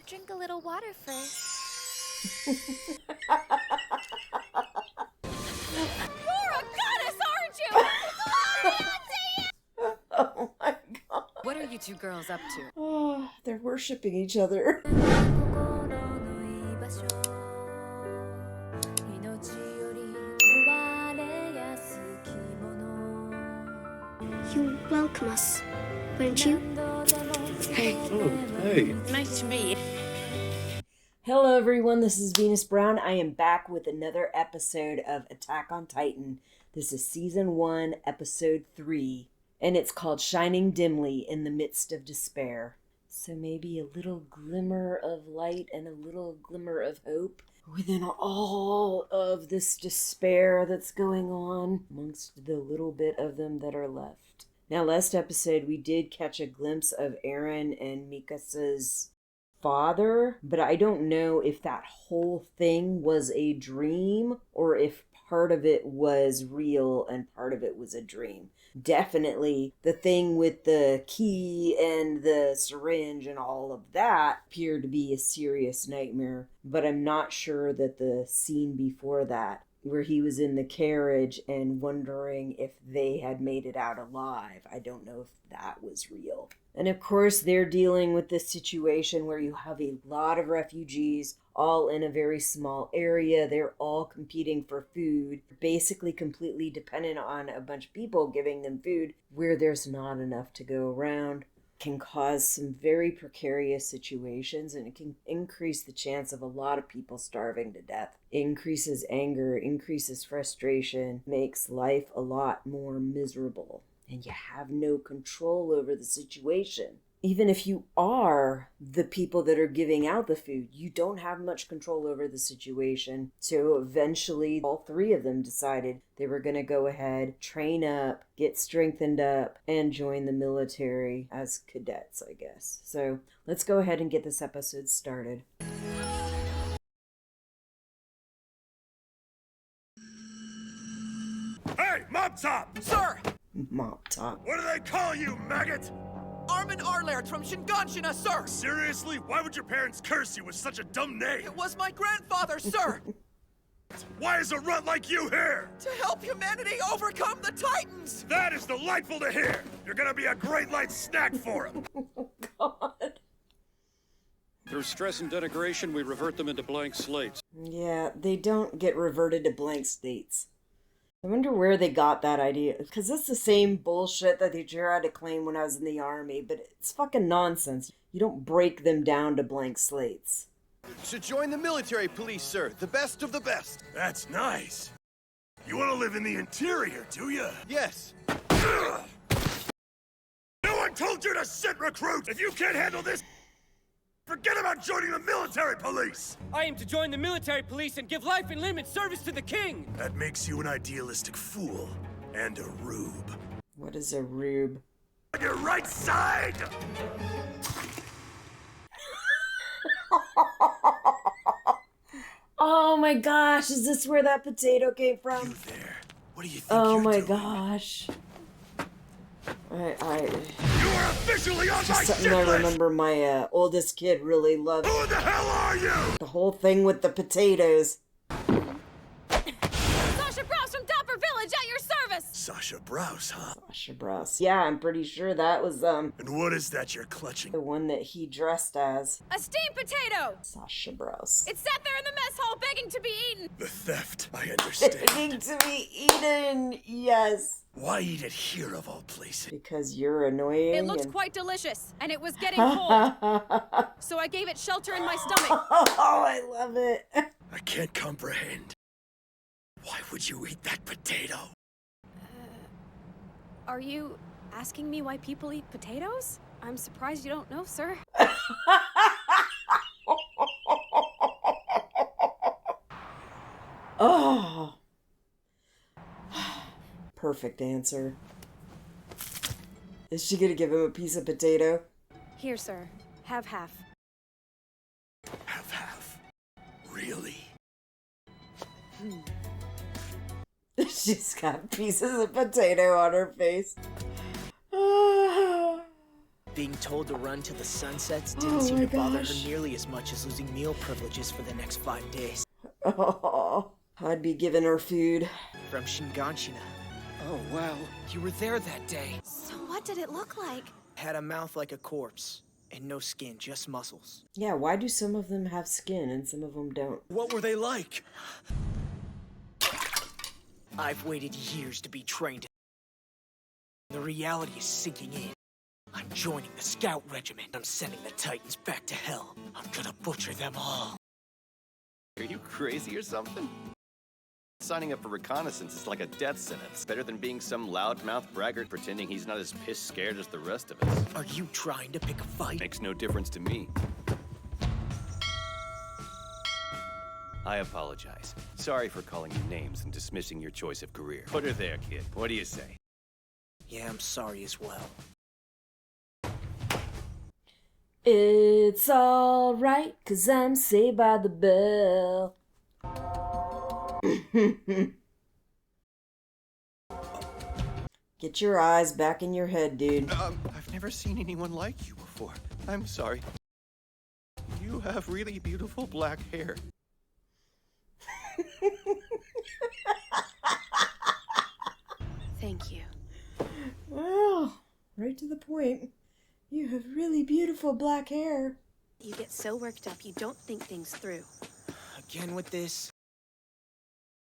drink a little water first. You're a goddess, aren't you? Oh my god. What are you two girls up to? Oh, they're worshipping each other. You welcome us, won't you? Hey. Oh, hey. Nice to meet you. Hello everyone, this is Venus Brown. I am back with another episode of Attack on Titan. This is Season 1, Episode 3, and it's called Shining Dimly in the Midst of Despair. So maybe a little glimmer of light and a little glimmer of hope within all of this despair that's going on amongst the little bit of them that are left. Now, last episode we did catch a glimpse of Erin and Mikasa's father, but I don't know if that whole thing was a dream or if part of it was real and part of it was a dream. Definitely the thing with the key and the syringe and all of that appeared to be a serious nightmare, but I'm not sure that the scene before that, where he was in the carriage and wondering if they had made it out alive, I don't know if that was real. And of course, they're dealing with this situation where you have a lot of refugees all in a very small area. They're all competing for food, basically completely dependent on a bunch of people giving them food where there's not enough to go around. Can cause some very precarious situations, and it can increase the chance of a lot of people starving to death. Increases anger, increases frustration, makes life a lot more miserable. And you have no control over the situation. Even if you are the people that are giving out the food, you don't have much control over the situation. So eventually, all three of them decided they were going to go ahead, train up, get strengthened up, and join the military as cadets, I guess. So let's go ahead and get this episode started. Hey, Mop Top! Sir! Mop Top. What do they call you, maggot? Armin Arlaird from Shinganshina, sir! Seriously? Why would your parents curse you with such a dumb name? It was my grandfather, sir! Why is a runt like you here? To help humanity overcome the Titans! That is delightful to hear! You're gonna be a great light snack for them! God. Through stress and denigration, we revert them into blank slates. Yeah, they don't get reverted to blank states. I wonder where they got that idea, because it's the same bullshit that they tried to claim when I was in the army, but it's fucking nonsense. You don't break them down to blank slates. Should join the military police, sir. The best of the best. That's nice. You want to live in the interior, do you? Yes. No one told you to sit, recruit! If you can't handle this, forget about joining the military police! I am to join the military police and give life and limb in service to the king! That makes you an idealistic fool and a rube. What is a rube? On your right side! Oh my gosh, is this where that potato came You from? there. What do you think Oh you're my doing? gosh. You are officially on my Just shit something I list! remember my oldest kid really loved. Who the hell are you? The whole thing with the potatoes. Sasha Browse from Dapper Village at your service! Sasha Browse, huh? Sasha Browse. Yeah, I'm pretty sure that was And what is that you're clutching? the one that he dressed as. A steamed potato! Sasha Browse. It sat there in the mess hall begging to be eaten! The theft, I understand. Begging to be eaten, yes. Why eat it here of all places? Because you're annoying. It looked and... quite delicious, and it was getting cold, so I gave it shelter in my stomach. Oh, I love it. I can't comprehend. Why would you eat that potato? Are you asking me why people eat potatoes? I'm surprised you don't know, sir. Oh. Perfect answer. Is she gonna give him a piece of potato? Here, sir. Have half. Half. Really? She's got pieces of potato on her face. Being told to run till the sun sets didn't seem my to bother gosh. her nearly as much as losing meal privileges for the next 5 days. Oh, I'd be giving her food. From Shinganshina. Oh, wow. You were there that day. So what did it look like? Had a mouth like a corpse. And no skin, just muscles. Yeah, why do some of them have skin and some of them don't? What were they like? I've waited years to be trained. The reality is sinking in. I'm joining the scout regiment. I'm sending the Titans back to hell. I'm gonna butcher them all. Are you crazy or something? Signing up for reconnaissance is like a death sentence. Better than being some loudmouth braggart pretending he's not as piss scared as the rest of us. Are you trying to pick a fight? Makes no difference to me. I apologize. Sorry for calling you names and dismissing your choice of career. Put her there, kid. What do you say? Yeah, I'm sorry as well. It's alright, 'cause I'm saved by the bell. Get your eyes back in your head, dude. I've never seen anyone like you before. I'm sorry. You have really beautiful black hair. Thank you. Well, right to the point. You have really beautiful black hair. You get so worked up you don't think things through. Again with this?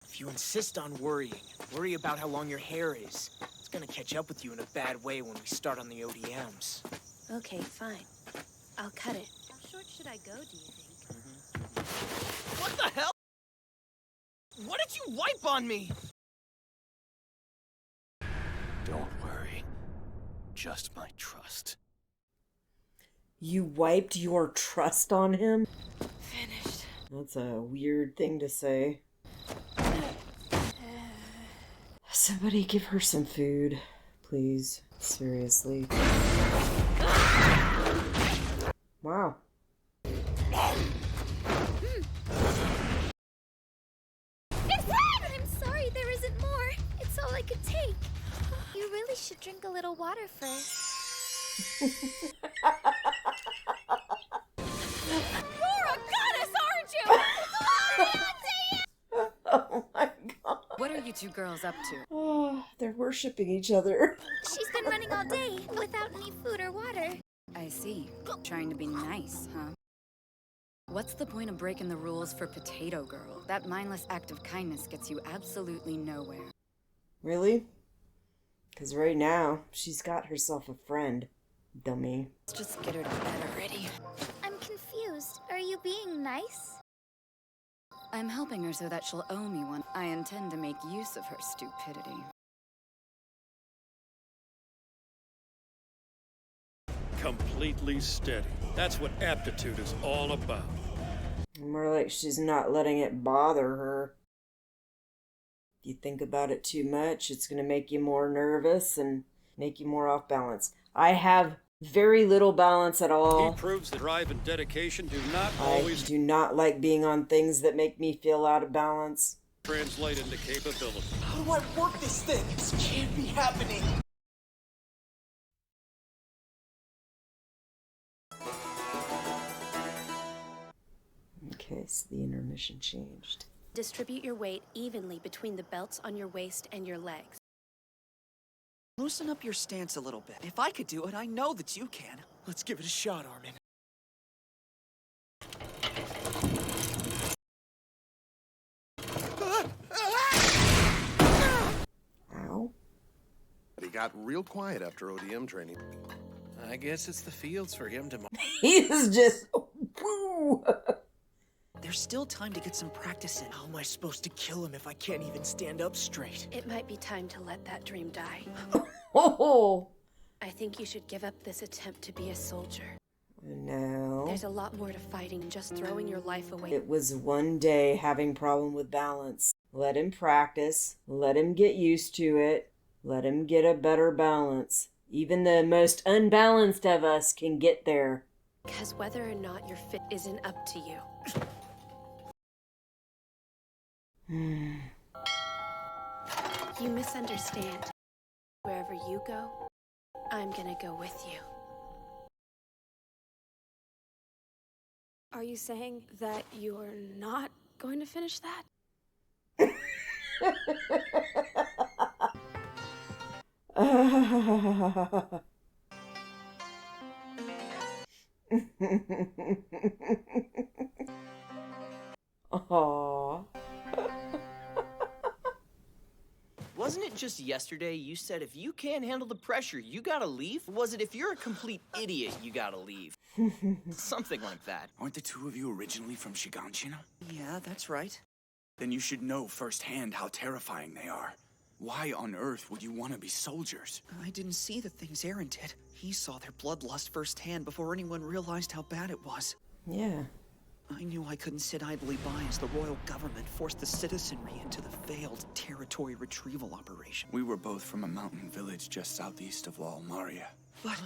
If you insist on worrying, worry about how long your hair is. It's gonna catch up with you in a bad way when we start on the ODMs. Okay, fine. I'll cut it. How short should I go, do you think? What the hell? What did you wipe on me? Don't worry. Just my trust. You wiped your trust on him? Finished. That's a weird thing to say. Somebody give her some food, please. Seriously. Wow. I'm sorry there isn't more. It's all I could take. You really should drink a little water first. You're a goddess, aren't you? Oh my god. What are you two girls up to? Oh, they're worshipping each other. She's been running all day without any food or water. I see. Trying to be nice, huh? What's the point of breaking the rules for Potato Girl? That mindless act of kindness gets you absolutely nowhere. Really? Because right now, she's got herself a friend. Dummy. Let's just get her to bed already. I'm confused. Are you being nice? I'm helping her so that she'll owe me one. I intend to make use of her stupidity. Completely steady. That's what aptitude is all about. More like she's not letting it bother her. If you think about it too much, it's going to make you more nervous and make you more off balance. I have very little balance at all. He proves that drive and dedication do not I always do not like being on things that make me feel out of balance. translate into capability. How do I work this thing? This can't be happening. Okay, so the intermission changed. Distribute your weight evenly between the belts on your waist and your legs. Loosen up your stance a little bit. If I could do it, I know that you can. Let's give it a shot, Armin. Ow. He got real quiet after ODM training. I guess it's the fields for him tomorrow. He's just... Woo! There's still time to get some practice in. How am I supposed to kill him if I can't even stand up straight? It might be time to let that dream die. Oh, I think you should give up this attempt to be a soldier. no. There's a lot more to fighting than just throwing your life away. It was one day having problem with balance. Let him practice. Let him get used to it. Let him get a better balance. Even the most unbalanced of us can get there. Because whether or not you're fit isn't up to you. You misunderstand. Wherever you go, I'm gonna go with you. Are you saying that you're not going to finish that? Aww. Wasn't it just yesterday you said if you can't handle the pressure, you gotta leave? Or was it if you're a complete idiot, you gotta leave? Something like that. Aren't the two of you originally from Shiganshina? Yeah, that's right. Then you should know firsthand how terrifying they are. Why on earth would you want to be soldiers? I didn't see the things Erin did. He saw their bloodlust firsthand before anyone realized how bad it was. Yeah. I knew I couldn't sit idly by as the royal government forced the citizenry into the failed territory retrieval operation. We were both from a mountain village just southeast of La Almaria. But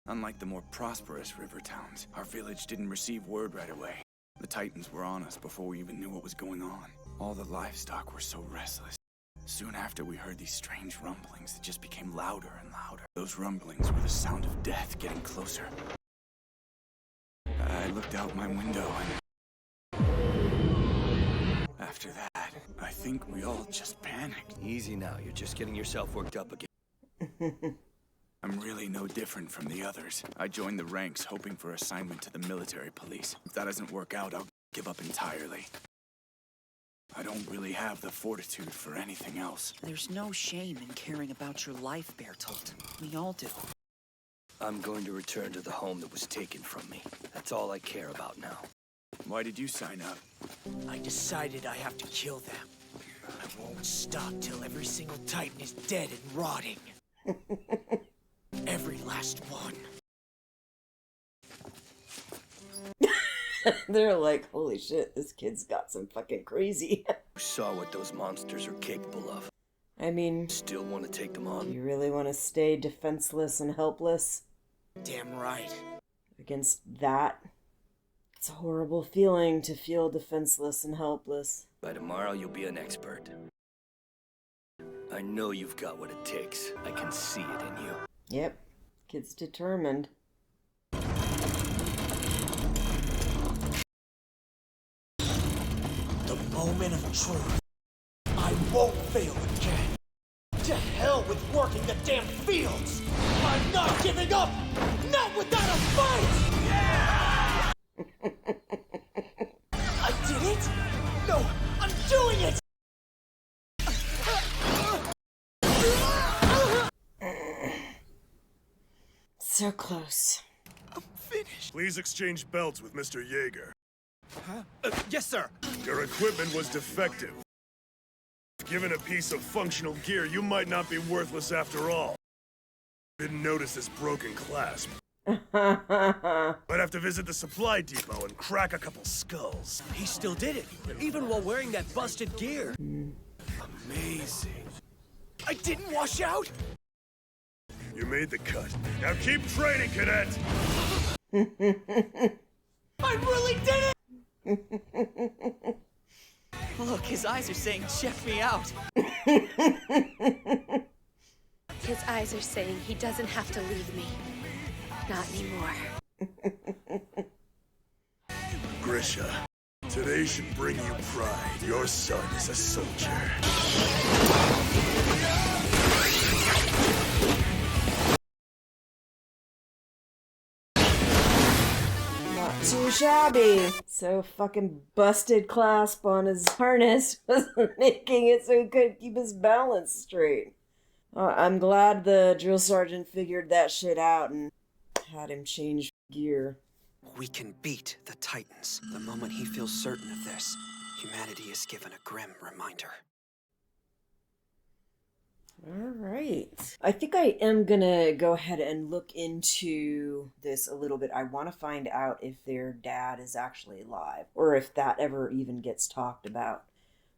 Unlike the more prosperous river towns, our village didn't receive word right away. The Titans were on us before we even knew what was going on. All the livestock were so restless. Soon after, we heard these strange rumblings that just became louder and louder. Those rumblings were the sound of death getting closer. I looked out my window and... After that, I think we all just panicked. Easy now, you're just getting yourself worked up again. I'm really no different from the others. I joined the ranks hoping for assignment to the military police. If that doesn't work out, I'll give up entirely. I don't really have the fortitude for anything else. there's no shame in caring about your life, Bertolt. We all do. I'm going to return to the home that was taken from me. That's all I care about now. Why did you sign up? I decided I have to kill them. I won't stop till every single Titan is dead and rotting. Every last one. They're like, holy shit, this kid's got some fucking crazy. You saw what those monsters are capable of. I mean, Still want to take them on? you really want to stay defenseless and helpless Damn right. against that? It's a horrible feeling to feel defenseless and helpless. By tomorrow, you'll be an expert. I know you've got what it takes. I can see it in you. Yep, kid's determined. The moment of truth. I won't fail again. To hell with working the damn fields! I'm not giving up! Not without a fight! I did it! No, I'm doing it! So close. I'm finished. Please exchange belts with Mr. Yeager. Huh? Yes, sir. Your equipment was defective. Given a piece of functional gear, you might not be worthless after all. Didn't notice this broken clasp. Might have to visit the supply depot and crack a couple skulls. He still did it, even while wearing that busted gear. Amazing. I didn't wash out! You made the cut. Now keep training, cadet! I really did it! Look, his eyes are saying, check me out. His eyes are saying he doesn't have to leave me. Not anymore. Grisha, today should bring you pride. Your son is a soldier. Not too shabby. So fucking busted clasp on his harness was making it so he couldn't keep his balance straight. I'm glad the drill sergeant figured that shit out and had him change gear. We can beat the Titans. The moment he feels certain of this, humanity is given a grim reminder. Alright. I think I am gonna go ahead and look into this a little bit. I want to find out if their dad is actually alive, or if that ever even gets talked about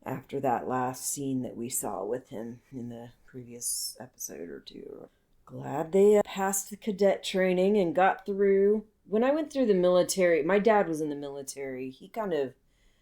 after that last scene that we saw with him in the previous episode or two. Glad they passed the cadet training and got through. When I went through the military, my dad was in the military. He kind of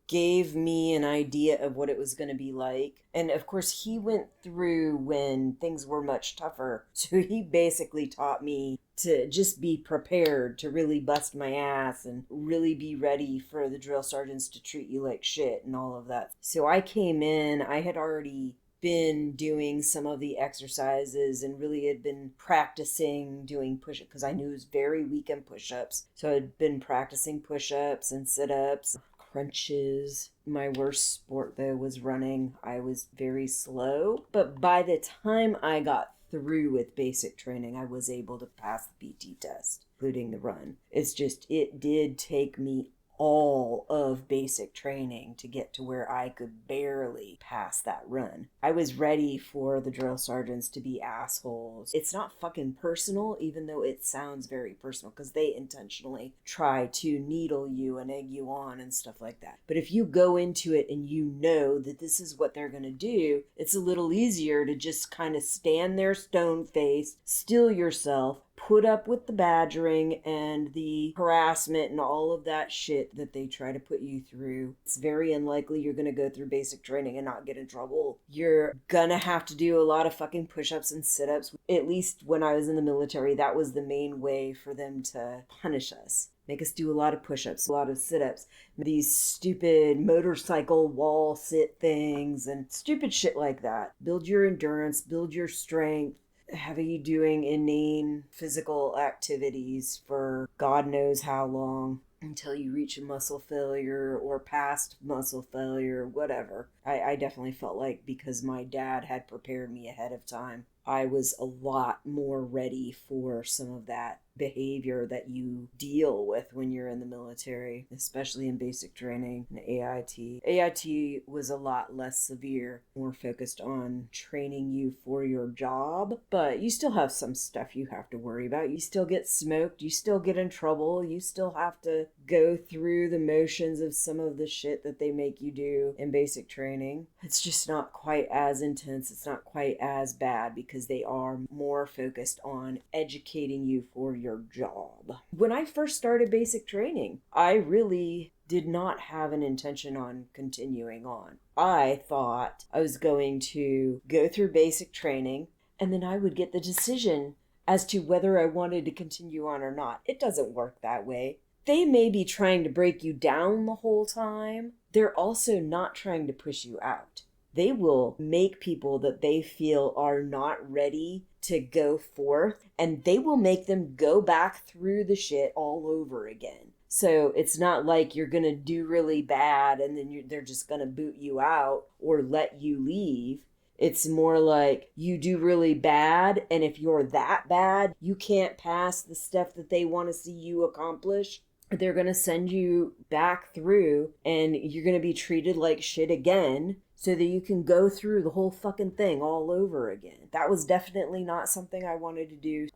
gave me an idea of what it was going to be like. And of course, he went through when things were much tougher. So he basically taught me to just be prepared to really bust my ass and really be ready for the drill sergeants to treat you like shit and all of that. So I came in, I had already been doing some of the exercises and really had been practicing doing push-ups because I knew I was very weak in push-ups. So I'd been practicing push-ups and sit-ups, crunches. My worst sport though was running. I was very slow, but by the time I got through with basic training, I was able to pass the PT test, including the run. It's just, it did take me all of basic training to get to where I could barely pass that run. I was ready for the drill sergeants to be assholes. It's not fucking personal, even though it sounds very personal, because they intentionally try to needle you and egg you on and stuff like that. But if you go into it and you know that this is what they're going to do, it's a little easier to just kind of stand there stone-faced, still yourself, put up with the badgering and the harassment and all of that shit that they try to put you through. It's very unlikely you're going to go through basic training and not get in trouble. You're going to have to do a lot of fucking push-ups and sit-ups. At least when I was in the military, that was the main way for them to punish us. Make us do a lot of push-ups, a lot of sit-ups, these stupid motorcycle wall sit things and stupid shit like that. Build your endurance, build your strength. Have you doing inane physical activities for God knows how long until you reach a muscle failure or past muscle failure, whatever. I definitely felt like because my dad had prepared me ahead of time, I was a lot more ready for some of that behavior that you deal with when you're in the military, especially in basic training and AIT. AIT was a lot less severe, more focused on training you for your job, but you still have some stuff you have to worry about. You still get smoked, you still get in trouble, you still have to go through the motions of some of the shit that they make you do in basic training. It's just not quite as intense, it's not quite as bad because they are more focused on educating you for your job. When I first started basic training, I really did not have an intention on continuing on. I thought I was going to go through basic training and then I would get the decision as to whether I wanted to continue on or not. It doesn't work that way. They may be trying to break you down the whole time. They're also not trying to push you out. They will make people that they feel are not ready to go forth, and they will make them go back through the shit all over again. So it's not like you're going to do really bad and then they're just going to boot you out or let you leave. It's more like you do really bad, and if you're that bad, you can't pass the stuff that they want to see you accomplish. They're going to send you back through and you're going to be treated like shit again so that you can go through the whole fucking thing all over again. That was definitely not something I wanted to do.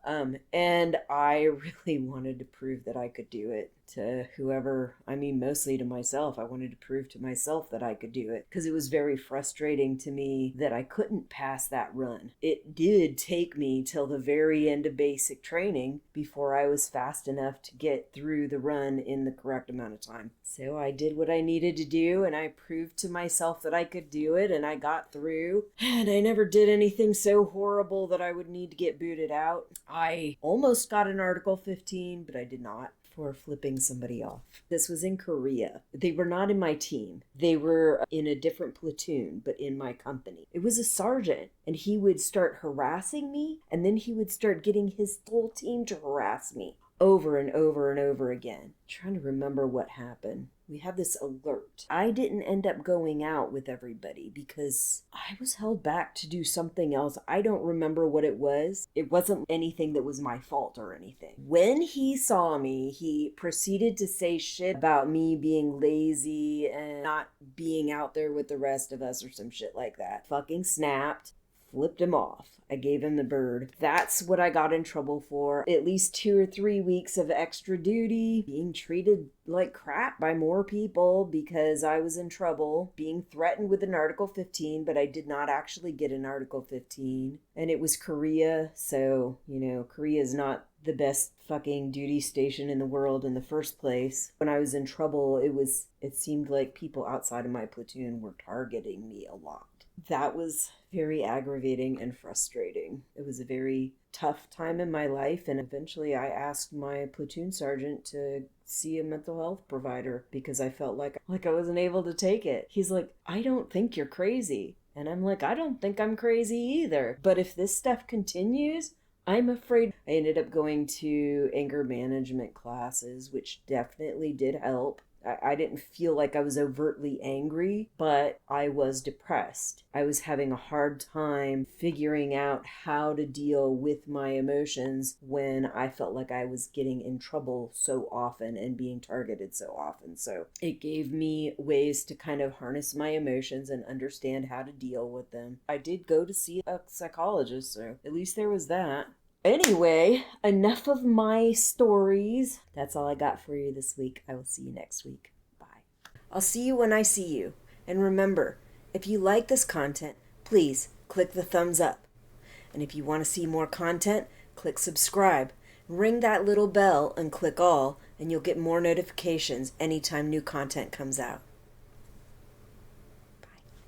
And I really wanted to prove that I could do it to whoever, mostly to myself. I wanted to prove to myself that I could do it because it was very frustrating to me that I couldn't pass that run. It did take me till the very end of basic training before I was fast enough to get through the run in the correct amount of time. So I did what I needed to do and I proved to myself that I could do it and I got through. And I never did anything so horrible that I would need to get booted out. I almost got an Article 15, but I did not, for flipping somebody off. This was in Korea. They were not in my team. They were in a different platoon, but in my company. It was a sergeant, and he would start harassing me, and then he would start getting his whole team to harass me over and over and over again. I'm trying to remember what happened. We had this alert. I didn't end up going out with everybody because I was held back to do something else. I don't remember what it was. It wasn't anything that was my fault or anything. When he saw me, he proceeded to say shit about me being lazy and not being out there with the rest of us or some shit like that. Fucking snapped. flipped him off. I gave him the bird. That's what I got in trouble for. At least 2 or 3 weeks of extra duty, being treated like crap by more people because I was in trouble, being threatened with an Article 15, but I did not actually get an Article 15. And it was Korea, so, Korea is not the best fucking duty station in the world in the first place. When I was in trouble, it seemed like people outside of my platoon were targeting me a lot. That was very aggravating and frustrating. It was a very tough time in my life, and eventually I asked my platoon sergeant to see a mental health provider because I felt like I wasn't able to take it. He's like, I don't think you're crazy. And I'm like, I don't think I'm crazy either. But if this stuff continues, I'm afraid. I ended up going to anger management classes, which definitely did help. I didn't feel like I was overtly angry, but I was depressed. I was having a hard time figuring out how to deal with my emotions when I felt like I was getting in trouble so often and being targeted so often. So it gave me ways to kind of harness my emotions and understand how to deal with them. I did go to see a psychologist, so at least there was that. Anyway, enough of my stories. That's all I got for you this week. I will see you next week. Bye. I'll see you when I see you. And remember, if you like this content, please click the thumbs up. And if you want to see more content, click subscribe. Ring that little bell and click all, and you'll get more notifications anytime new content comes out.